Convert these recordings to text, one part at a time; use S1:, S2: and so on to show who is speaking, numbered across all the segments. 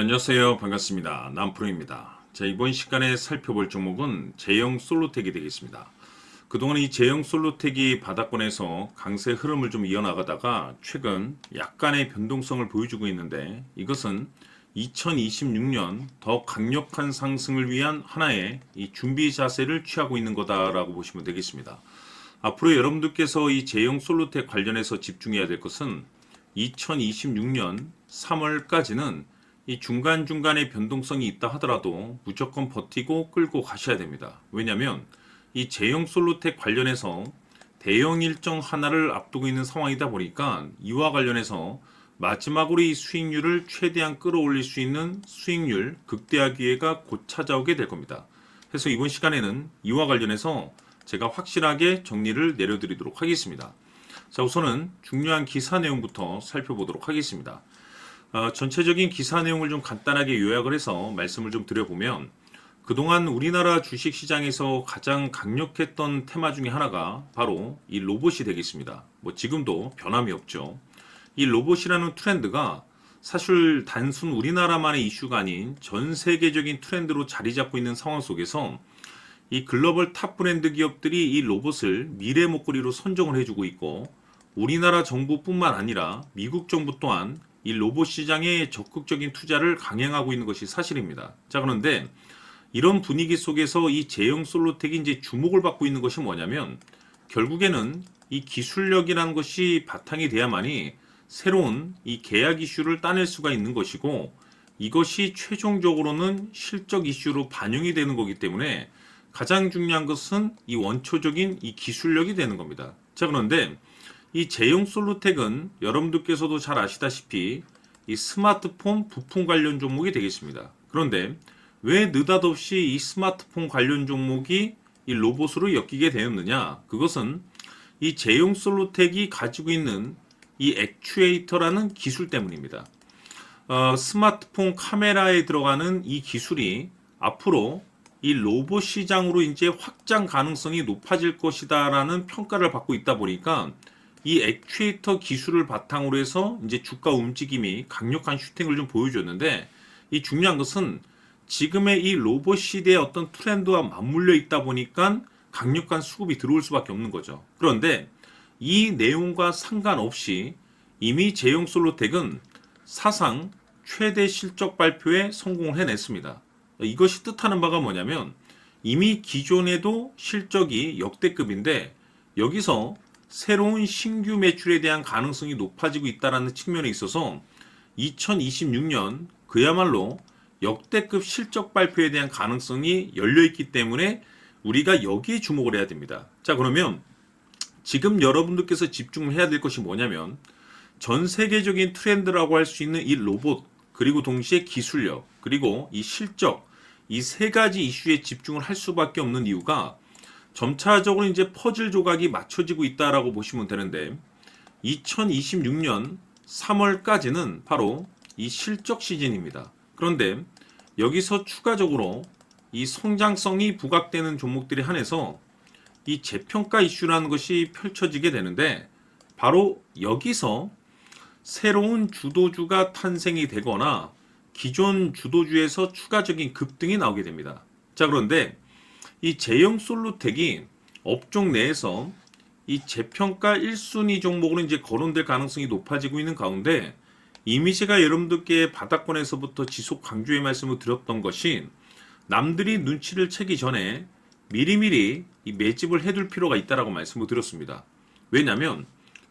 S1: 안녕하세요. 반갑습니다. 남프로입니다. 자, 이번 시간에 살펴볼 종목은 제형 솔로텍이 되겠습니다. 그동안 이 제형 솔로텍이 바닥권에서 강세 흐름을 좀 이어나가다가 최근 약간의 변동성을 보여주고 있는데, 이것은 2026년 더 강력한 상승을 위한 하나의 이 준비 자세를 취하고 있는 거다라고 보시면 되겠습니다. 앞으로 여러분들께서 이 제형 솔로텍 관련해서 집중해야 될 것은 2026년 3월까지는 이 중간중간에 변동성이 있다 하더라도 무조건 버티고 끌고 가셔야 됩니다. 왜냐하면 이 제형 솔로텍 관련해서 대형 일정 하나를 앞두고 있는 상황이다 보니까 이와 관련해서 마지막으로 이 수익률을 최대한 끌어올릴 수 있는 수익률 극대화 기회가 곧 찾아오게 될 겁니다. 그래서 이번 시간에는 이와 관련해서 제가 확실하게 정리를 내려드리도록 하겠습니다. 자, 우선은 중요한 기사 내용부터 살펴보도록 하겠습니다. 전체적인 기사 내용을 좀 간단하게 요약을 해서 말씀을 좀 드려보면, 그동안 우리나라 주식시장에서 가장 강력했던 테마 중에 하나가 바로 이 로봇이 되겠습니다. 지금도 변함이 없죠. 이 로봇이라는 트렌드가 사실 단순 우리나라만의 이슈가 아닌 전 세계적인 트렌드로 자리 잡고 있는 상황 속에서 이 글로벌 탑 브랜드 기업들이 이 로봇을 미래 먹거리로 선정을 해주고 있고, 우리나라 정부뿐만 아니라 미국 정부 또한 이 로봇 시장에 적극적인 투자를 강행하고 있는 것이 사실입니다. 자, 그런데 이런 분위기 속에서 이 제형 솔로텍이 이제 주목을 받고 있는 것이 뭐냐면, 결국에는 이 기술력이라는 것이 바탕이 돼야만이 새로운 이 계약 이슈를 따낼 수가 있는 것이고, 이것이 최종적으로는 실적 이슈로 반영이 되는 거기 때문에 가장 중요한 것은 이 원초적인 이 기술력이 되는 겁니다. 자, 그런데 이 제형 솔로텍은 여러분들께서도 잘 아시다시피 이 스마트폰 부품 관련 종목이 되겠습니다. 그런데 왜 느닷없이 이 스마트폰 관련 종목이 이 로봇으로 엮이게 되었느냐? 그것은 이 제형 솔로텍이 가지고 있는 이 액추에이터라는 기술 때문입니다. 스마트폰 카메라에 들어가는 이 기술이 앞으로 이 로봇 시장으로 이제 확장 가능성이 높아질 것이다라는 평가를 받고 있다 보니까 이 액추에이터 기술을 바탕으로 해서 이제 주가 움직임이 강력한 슈팅을 좀 보여줬는데, 이 중요한 것은 지금의 이 로봇 시대의 어떤 트렌드와 맞물려 있다 보니까 강력한 수급이 들어올 수밖에 없는 거죠. 그런데 이 내용과 상관없이 이미 제형 솔로텍은 사상 최대 실적 발표에 성공을 해냈습니다. 이것이 뜻하는 바가 뭐냐면, 이미 기존에도 실적이 역대급인데 여기서 새로운 신규 매출에 대한 가능성이 높아지고 있다는 측면에 있어서 2026년 그야말로 역대급 실적 발표에 대한 가능성이 열려있기 때문에 우리가 여기에 주목을 해야 됩니다. 자, 그러면 지금 여러분들께서 집중을 해야 될 것이 뭐냐면, 전 세계적인 트렌드라고 할 수 있는 이 로봇, 그리고 동시에 기술력, 그리고 이 실적, 이 세 가지 이슈에 집중을 할 수밖에 없는 이유가 점차적으로 이제 퍼즐 조각이 맞춰지고 있다라고 보시면 되는데, 2026년 3월까지는 바로 이 실적 시즌입니다. 그런데 여기서 추가적으로 이 성장성이 부각되는 종목들이 한해서 이 재평가 이슈라는 것이 펼쳐지게 되는데, 바로 여기서 새로운 주도주가 탄생이 되거나 기존 주도주에서 추가적인 급등이 나오게 됩니다. 자, 그런데 이 제형 솔로텍이 업종 내에서 이 재평가 1순위 종목으로 이제 거론될 가능성이 높아지고 있는 가운데, 이미 제가 여러분들께 바닥권에서부터 지속 강조의 말씀을 드렸던 것이, 남들이 눈치를 채기 전에 미리미리 이 매집을 해둘 필요가 있다라고 말씀을 드렸습니다. 왜냐하면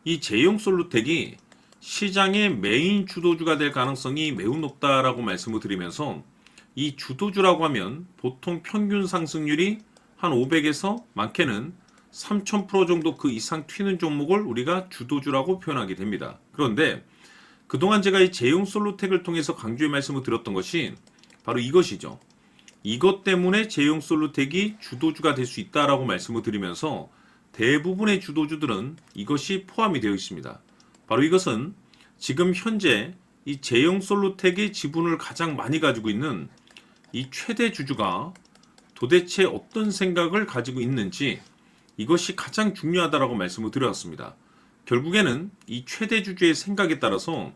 S1: 이 제형 솔로텍이 시장의 메인 주도주가 될 가능성이 매우 높다라고 말씀을 드리면서, 이 주도주라고 하면 보통 평균 상승률이 한 500에서 많게는 3000% 정도 그 이상 튀는 종목을 우리가 주도주라고 표현하게 됩니다. 그런데 그동안 제가 이 제형 솔로텍을 통해서 강조의 말씀을 드렸던 것이 바로 이것이죠. 이것 때문에 제형 솔로텍이 주도주가 될 수 있다라고 말씀을 드리면서 대부분의 주도주들은 이것이 포함이 되어 있습니다. 바로 이것은 지금 현재 이 제형 솔로텍의 지분을 가장 많이 가지고 있는 이 최대 주주가 도대체 어떤 생각을 가지고 있는지, 이것이 가장 중요하다라고 말씀을 드렸습니다. 결국에는 이 최대 주주의 생각에 따라서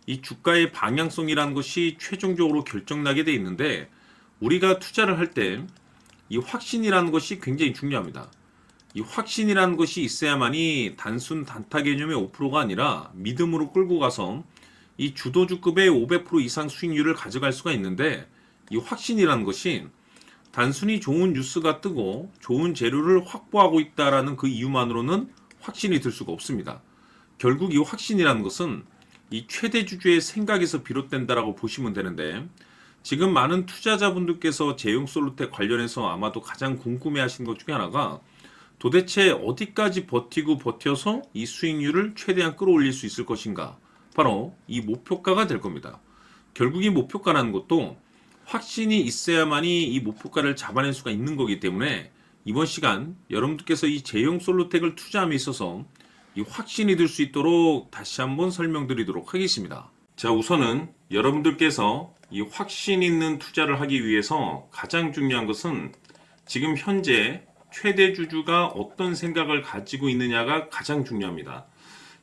S1: 이 주가의 방향성이라는 것이 최종적으로 결정나게 돼 있는데 우리가 투자를 할 때 이 확신이라는 것이 굉장히 중요합니다. 이 확신이라는 것이 있어야만이 단순 단타 개념의 5%가 아니라 믿음으로 끌고 가서 이 주도주급의 500% 이상 수익률을 가져갈 수가 있는데 이 확신이라는 것이 단순히 좋은 뉴스가 뜨고 좋은 재료를 확보하고 있다라는 그 이유만으로는 확신이 들 수가 없습니다. 결국 이 확신이라는 것은 이 최대 주주의 생각에서 비롯된다라고 보시면 되는데 지금 많은 투자자분들께서 제용솔루텍 관련해서 아마도 가장 궁금해하시는 것 중에 하나가 도대체 어디까지 버티고 버텨서 이 수익률을 최대한 끌어올릴 수 있을 것인가? 바로 이 목표가가 될 겁니다. 결국 이 목표가라는 것도 확신이 있어야만이 이 목표가를 잡아낼 수가 있는 거기 때문에 이번 시간 여러분들께서 이 제용솔루텍을 투자함에 있어서 이 확신이 들 수 있도록 다시 한번 설명드리도록 하겠습니다. 자, 우선은 여러분들께서 이 확신 있는 투자를 하기 위해서 가장 중요한 것은 지금 현재 최대 주주가 어떤 생각을 가지고 있느냐가 가장 중요합니다.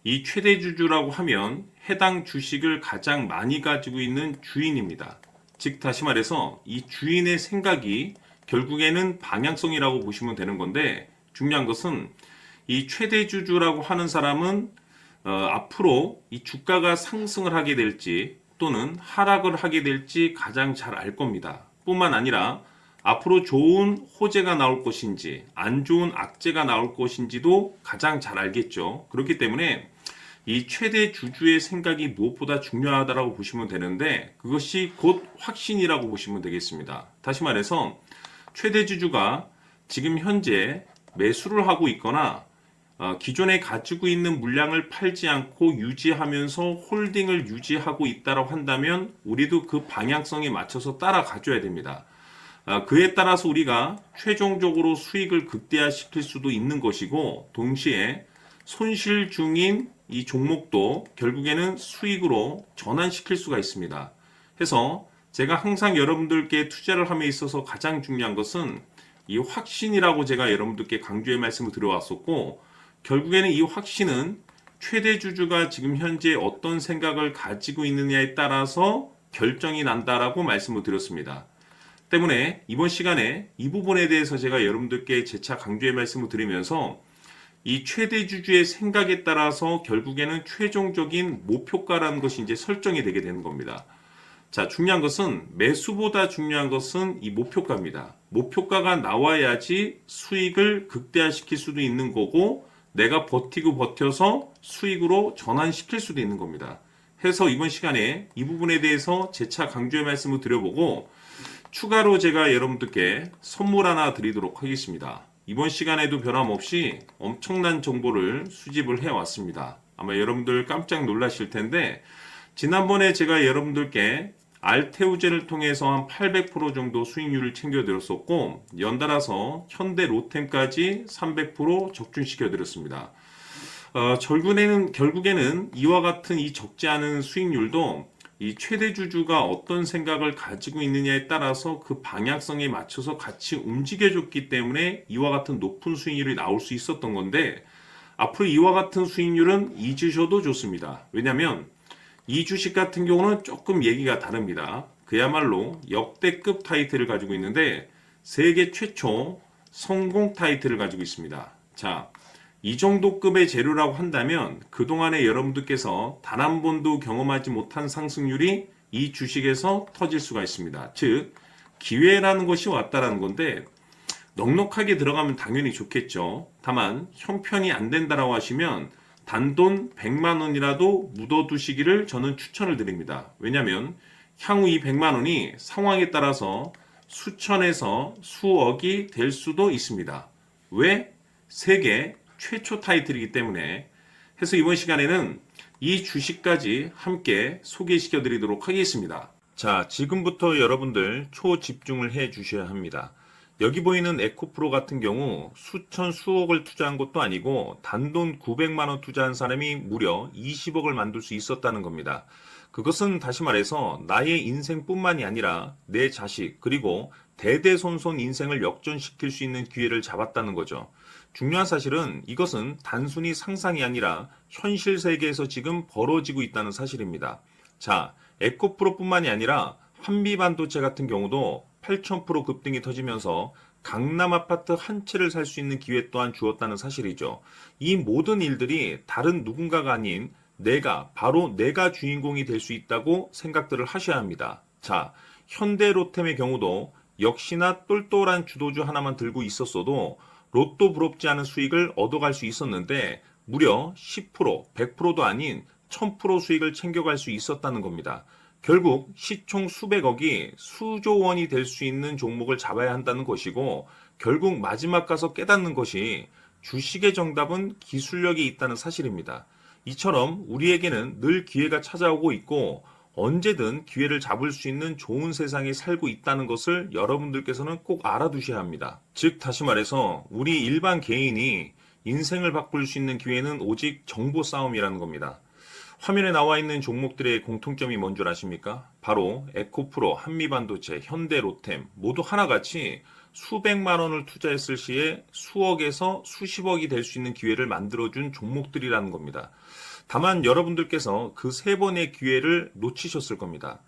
S1: 이 최대 주주라고 하면 해당 주식을 가장 많이 가지고 있는 주인입니다. 즉 다시 말해서 이 주인의 생각이 결국에는 방향성이라고 보시면 되는 건데 중요한 것은 이 최대 주주라고 하는 사람은 앞으로 이 주가가 상승을 하게 될지 또는 하락을 하게 될지 가장 잘 알 겁니다. 뿐만 아니라 앞으로 좋은 호재가 나올 것인지 안 좋은 악재가 나올 것인지도 가장 잘 알겠죠. 그렇기 때문에 이 최대 주주의 생각이 무엇보다 중요하다고 보시면 되는데 그것이 곧 확신이라고 보시면 되겠습니다. 다시 말해서 최대 주주가 지금 현재 매수를 하고 있거나 기존에 가지고 있는 물량을 팔지 않고 유지하면서 홀딩을 유지하고 있다고 한다면 우리도 그 방향성에 맞춰서 따라가줘야 됩니다. 그에 따라서 우리가 최종적으로 수익을 극대화시킬 수도 있는 것이고 동시에 손실 중인 이 종목도 결국에는 수익으로 전환시킬 수가 있습니다. 해서 제가 항상 여러분들께 투자를 함에 있어서 가장 중요한 것은 이 확신이라고 제가 여러분들께 강조의 말씀을 드려왔었고 결국에는 이 확신은 최대 주주가 지금 현재 어떤 생각을 가지고 있느냐에 따라서 결정이 난다라고 말씀을 드렸습니다. 때문에 이번 시간에 이 부분에 대해서 제가 여러분들께 재차 강조의 말씀을 드리면서 이 최대 주주의 생각에 따라서 결국에는 최종적인 목표가라는 것이 이제 설정이 되게 되는 겁니다. 자, 중요한 것은 매수보다 중요한 것은 이 목표가입니다. 목표가가 나와야지 수익을 극대화시킬 수도 있는 거고 내가 버티고 버텨서 수익으로 전환시킬 수도 있는 겁니다. 해서 이번 시간에 이 부분에 대해서 재차 강조의 말씀을 드려보고 추가로 제가 여러분들께 선물 하나 드리도록 하겠습니다. 이번 시간에도 변함없이 엄청난 정보를 수집을 해왔습니다. 아마 여러분들 깜짝 놀라실 텐데 지난번에 제가 여러분들께 알테우젠을 통해서 한 800% 정도 수익률을 챙겨드렸었고 연달아서 현대 로템까지 300% 적중시켜드렸습니다. 결국에는 이와 같은 이 적지 않은 수익률도 이 최대 주주가 어떤 생각을 가지고 있느냐에 따라서 그 방향성에 맞춰서 같이 움직여줬기 때문에 이와 같은 높은 수익률이 나올 수 있었던 건데 앞으로 이와 같은 수익률은 잊으셔도 좋습니다. 왜냐하면 이 주식 같은 경우는 조금 얘기가 다릅니다. 그야말로 역대급 타이틀을 가지고 있는데 세계 최초 성공 타이틀을 가지고 있습니다. 자, 이 정도 급의 재료라고 한다면 그동안에 여러분들께서 단 한 번도 경험하지 못한 상승률이 이 주식에서 터질 수가 있습니다. 즉 기회라는 것이 왔다라는 건데 넉넉하게 들어가면 당연히 좋겠죠. 다만 형편이 안 된다라고 하시면 단돈 100만 원이라도 묻어두시기를 저는 추천을 드립니다. 왜냐하면 향후 이 100만 원이 상황에 따라서 수천에서 수억이 될 수도 있습니다. 왜? 세계 최초 타이틀이기 때문에. 해서 이번 시간에는 이 주식까지 함께 소개시켜 드리도록 하겠습니다. 자, 지금부터 여러분들 초집중을 해 주셔야 합니다. 여기 보이는 에코프로 같은 경우 수천 수억을 투자한 것도 아니고 단돈 900만 원 투자한 사람이 무려 20억을 만들 수 있었다는 겁니다. 그것은 다시 말해서 나의 인생뿐만이 아니라 내 자식 그리고 대대손손 인생을 역전시킬 수 있는 기회를 잡았다는 거죠. 중요한 사실은 이것은 단순히 상상이 아니라 현실 세계에서 지금 벌어지고 있다는 사실입니다. 자, 에코프로뿐만이 아니라 한미반도체 같은 경우도 8,000% 급등이 터지면서 강남 아파트 한 채를 살 수 있는 기회 또한 주었다는 사실이죠. 이 모든 일들이 다른 누군가가 아닌 바로 내가 주인공이 될 수 있다고 생각들을 하셔야 합니다. 자, 현대로템의 경우도 역시나 똘똘한 주도주 하나만 들고 있었어도 로또 부럽지 않은 수익을 얻어갈 수 있었는데 무려 10%, 100%도 아닌 1000% 수익을 챙겨갈 수 있었다는 겁니다. 결국 시총 수백억이 수조 원이 될 수 있는 종목을 잡아야 한다는 것이고 결국 마지막 가서 깨닫는 것이 주식의 정답은 기술력이 있다는 사실입니다. 이처럼 우리에게는 늘 기회가 찾아오고 있고 언제든 기회를 잡을 수 있는 좋은 세상에 살고 있다는 것을 여러분들께서는 꼭 알아두셔야 합니다. 즉 다시 말해서 우리 일반 개인이 인생을 바꿀 수 있는 기회는 오직 정보 싸움이라는 겁니다. 화면에 나와 있는 종목들의 공통점이 뭔 줄 아십니까? 바로 에코프로, 한미반도체, 현대로템 모두 하나같이 수백만 원을 투자했을 시에 수억에서 수십억이 될 수 있는 기회를 만들어준 종목들이라는 겁니다. 다만 여러분들께서 그 세 번의 기회를 놓치셨을 겁니다.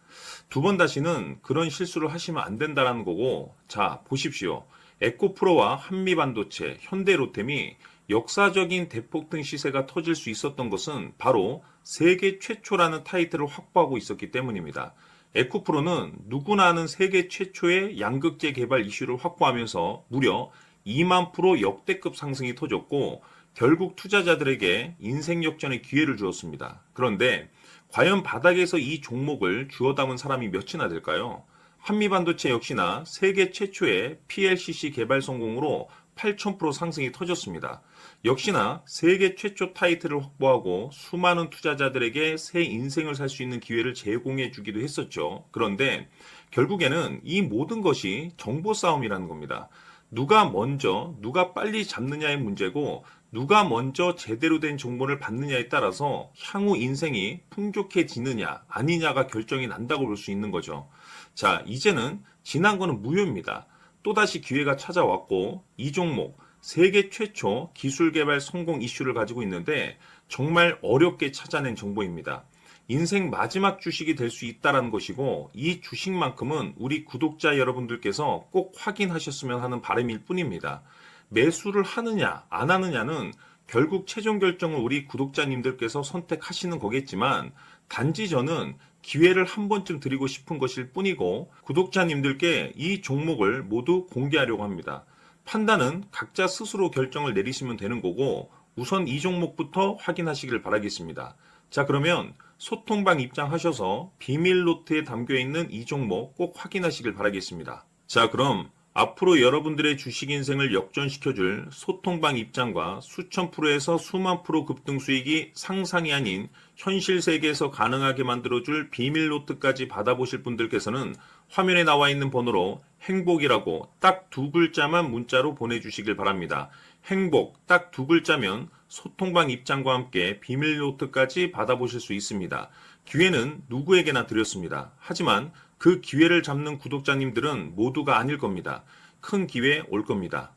S1: 두 번 다시는 그런 실수를 하시면 안 된다는 거고, 자, 보십시오. 에코프로와 한미반도체, 현대로템이 역사적인 대폭등 시세가 터질 수 있었던 것은 바로 세계 최초라는 타이틀을 확보하고 있었기 때문입니다. 에코프로는 누구나 아는 세계 최초의 양극재 개발 이슈를 확보하면서 무려 2만 프로 역대급 상승이 터졌고 결국 투자자들에게 인생 역전의 기회를 주었습니다. 그런데 과연 바닥에서 이 종목을 주워 담은 사람이 몇이나 될까요? 한미반도체 역시나 세계 최초의 PLCC 개발 성공으로 8,000% 상승이 터졌습니다. 역시나 세계 최초 타이틀을 확보하고 수많은 투자자들에게 새 인생을 살 수 있는 기회를 제공해 주기도 했었죠. 그런데 결국에는 이 모든 것이 정보 싸움이라는 겁니다. 누가 빨리 잡느냐의 문제고 누가 먼저 제대로 된 정보를 받느냐에 따라서 향후 인생이 풍족해지느냐 아니냐가 결정이 난다고 볼 수 있는 거죠. 자, 이제는 지난 거는 무효입니다. 또다시 기회가 찾아왔고 이 종목 세계 최초 기술 개발 성공 이슈를 가지고 있는데 정말 어렵게 찾아낸 정보입니다. 인생 마지막 주식이 될 수 있다는 것이고 이 주식만큼은 우리 구독자 여러분들께서 꼭 확인하셨으면 하는 바람일 뿐입니다. 매수를 하느냐 안 하느냐는 결국 최종 결정을 우리 구독자님들께서 선택하시는 거겠지만 단지 저는 기회를 한 번쯤 드리고 싶은 것일 뿐이고 구독자님들께 이 종목을 모두 공개하려고 합니다. 판단은 각자 스스로 결정을 내리시면 되는 거고 우선 이 종목부터 확인하시길 바라겠습니다. 자, 그러면 소통방 입장하셔서 비밀 노트에 담겨 있는 이 종목 꼭 확인하시길 바라겠습니다. 자, 그럼 앞으로 여러분들의 주식 인생을 역전시켜줄 소통방 입장과 수천 프로에서 수만 프로 급등 수익이 상상이 아닌 현실 세계에서 가능하게 만들어줄 비밀 노트까지 받아보실 분들께서는 화면에 나와 있는 번호로 행복이라고 딱 두 글자만 문자로 보내주시길 바랍니다. 행복 딱 두 글자면 소통방 입장과 함께 비밀 노트까지 받아보실 수 있습니다. 기회는 누구에게나 드렸습니다. 하지만 그 기회를 잡는 구독자님들은 모두가 아닐 겁니다. 큰 기회 올 겁니다.